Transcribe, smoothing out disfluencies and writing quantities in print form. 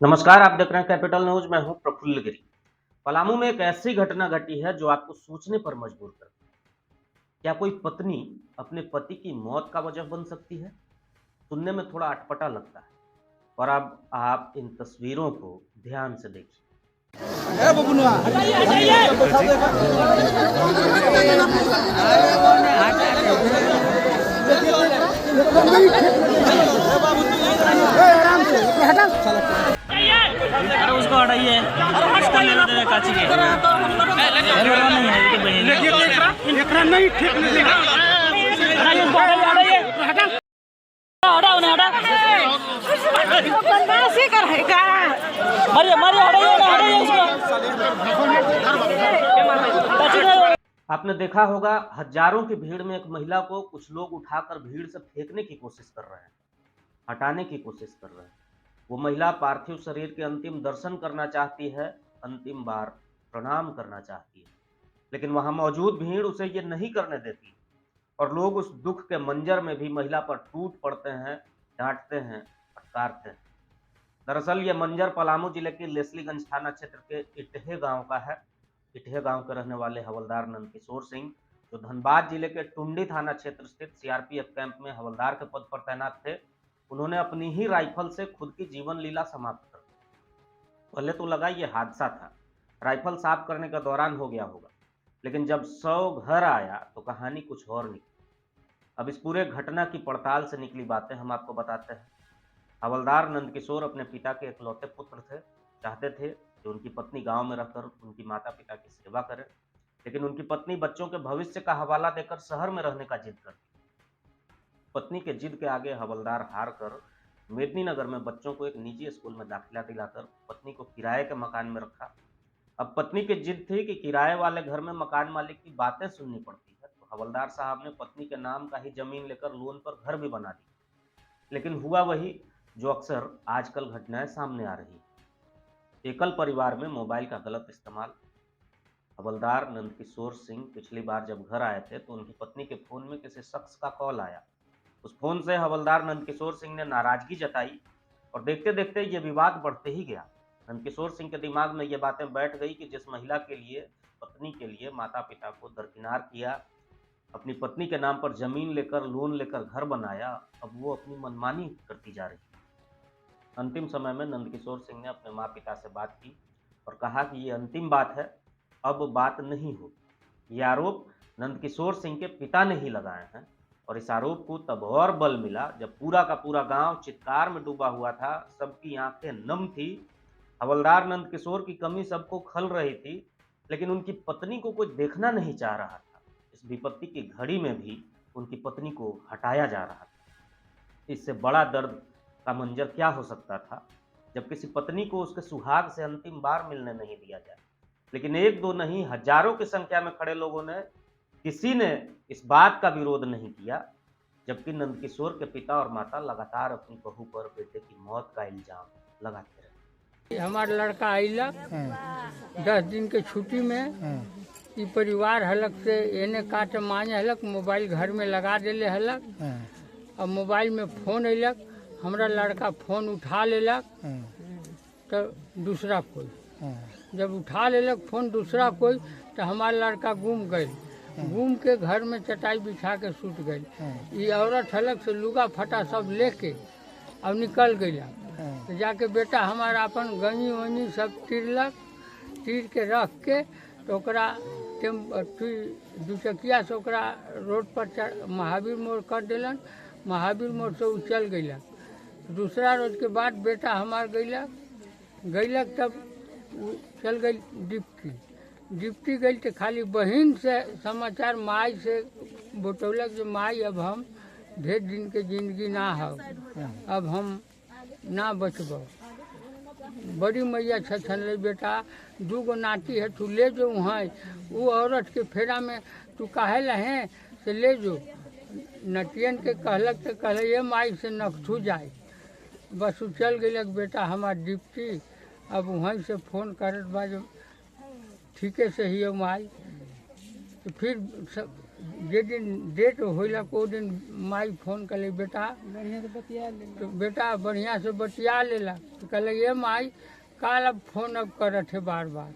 नमस्कार, आप देख रहे हैं कैपिटल न्यूज। मैं हूं प्रफुल्ल गिरी। पलामू में एक ऐसी घटना घटी है जो आपको सोचने पर मजबूर कर देती है। क्या कोई पत्नी अपने पति की मौत का वजह बन सकती है? सुनने में थोड़ा अटपटा लगता है, और अब आप इन तस्वीरों को ध्यान से देखिए। अरे उसको हटाइए, उसको ले लो दे काची के। नहीं है ये तो बहन है। एकरा नहीं ठीक नहीं लगा। हटाइए उसको, हटाइए हटा हटा उन्हें हटा। बदमाशी करेगा। मारिए मारिए, हटाइए ना, हटाइए उसको। आपने देखा होगा, हजारों की भीड़ में एक महिला को कुछ लोग उठाकर भीड़ से फेंकने की कोशिश कर रहे हैं, हटाने की कोशिश कर रहे हैं। वो महिला पार्थिव शरीर के अंतिम दर्शन करना चाहती है, अंतिम बार प्रणाम करना चाहती है, लेकिन वहां मौजूद भीड़ उसे ये नहीं करने देती, और लोग उस दुख के मंजर में भी महिला पर टूट पड़ते हैं, डांटते हैं, फटकारते हैं। दरअसल ये मंजर पलामू जिले के लेस्लीगंज थाना क्षेत्र के इटहे गांव का है। इटहे गांव के रहने वाले हवलदार नंदकिशोर सिंह, जो धनबाद जिले के टुंडी थाना क्षेत्र स्थित सीआरपीएफ कैंप में हवलदार के पद पर तैनात थे, उन्होंने अपनी ही राइफल से खुद की जीवन लीला समाप्त कर दी। पहले तो लगा ये हादसा था, राइफल साफ करने के दौरान हो गया होगा, लेकिन जब शव घर आया तो कहानी कुछ और निकली। अब इस पूरे घटना की पड़ताल से निकली बातें हम आपको बताते हैं। हवलदार नंदकिशोर अपने पिता के इकलौते पुत्र थे। चाहते थे कि उनकी पत्नी गांव में रहकर उनकी माता पिता की सेवा करे, लेकिन उनकी पत्नी बच्चों के भविष्य का हवाला देकर शहर में रहने का जिद करती। पत्नी के जिद के आगे हवलदार हार कर मेदिनीनगर में बच्चों को एक निजी स्कूल में दाखिला दिलाकर पत्नी को किराए के मकान में रखा। अब पत्नी की जिद थी कि किराए वाले घर में मकान मालिक की बातें सुननी पड़ती है, तो हवलदार साहब ने पत्नी के नाम का ही जमीन लेकर लोन पर घर भी बना दी। लेकिन हुआ वही जो अक्सर आजकल घटनाएं सामने आ रही है। एकल परिवार में मोबाइल का गलत इस्तेमाल। हवलदार नंदकिशोर सिंह पिछली बार जब घर आए थे तो उनकी पत्नी के फोन में किसी शख्स का कॉल आया। उस फोन से हवलदार नंदकिशोर सिंह ने नाराजगी जताई, और देखते देखते ये विवाद बढ़ते ही गया। नंदकिशोर सिंह के दिमाग में ये बातें बैठ गई कि जिस महिला के लिए, पत्नी के लिए माता पिता को दरकिनार किया, अपनी पत्नी के नाम पर जमीन लेकर लोन लेकर घर बनाया, अब वो अपनी मनमानी करती जा रही। अंतिम समय में नंदकिशोर सिंह ने अपने माँ पिता से बात की और कहा कि ये अंतिम बात है, अब बात नहीं होगी। ये आरोप नंदकिशोर सिंह के पिता ने ही लगाए हैं, और इस आरोप को तब और बल मिला जब पूरा का पूरा गांव चित्कार में डूबा हुआ था। सबकी आंखें नम थी। हवलदार नंदकिशोर की कमी सबको खल रही थी, लेकिन उनकी पत्नी को कोई देखना नहीं चाह रहा था। इस विपत्ति की घड़ी में भी उनकी पत्नी को हटाया जा रहा था। इससे बड़ा दर्द का मंजर क्या हो सकता था, जब किसी पत्नी को उसके सुहाग से अंतिम बार मिलने नहीं दिया जाए। लेकिन एक दो नहीं, हजारों की संख्या में खड़े लोगों ने, किसी ने इस बात का विरोध नहीं किया, जबकि नंदकिशोर के पिता और माता लगातार अपनी बहू पर बेटे की मौत का इल्जाम लगाते रहे। हमार लड़का अइलक 10 दिन के छुट्टी में, ई परिवार हलक से एने काट माने हलक, मोबाइल घर में लगा देले हलक। अब मोबाइल में फोन अइलक, हमरा लड़का फोन उठा लेलक तो दूसरा कोई, जब उठा लेलक फोन दूसरा कोई, तो हमारा लड़का गुम गई। घूम के घर में चटाई बिछा के सूत गई। ये औरत हलक से लुगा फटा सब लेके अब निकल गई। तो जाके बेटा हमारा अपन गनी वनी सब तीरलक, तीर के रख के तो ओकरा दुचकिया से ओकरा रोड पर महावीर मोड़ कर दिलन। महावीर मोड़ से उ चल गईलक। दूसरा रोज के बाद बेटा हमार गईलक तब चल गई डिप्टी गई तो खाली बहन से समाचार माई से बतौलक जो माई अब हम ढेर दिन के जिंदगी ना हो, अब हम ना बचब। बड़ी मैया छछन बेटा, 2 गो नाती है, तू ले जो वहाँ। वो औरत के फेरा में तू काहे लहे से ले जो। नटियन के कहलक तो कहले ये माई से नकथू जाए। बस उ चल गईलक बेटा हमार डिप्टी। अब वहीं से फोन करत बा जो ठीके से ही माई तो फिर जे दिन डेट होलक वो दिन माई फोन कल बेटा तो बेटा बढ़िया से बतिया लेला तो कहल ये माई काल अब फोन अब करत है बार बार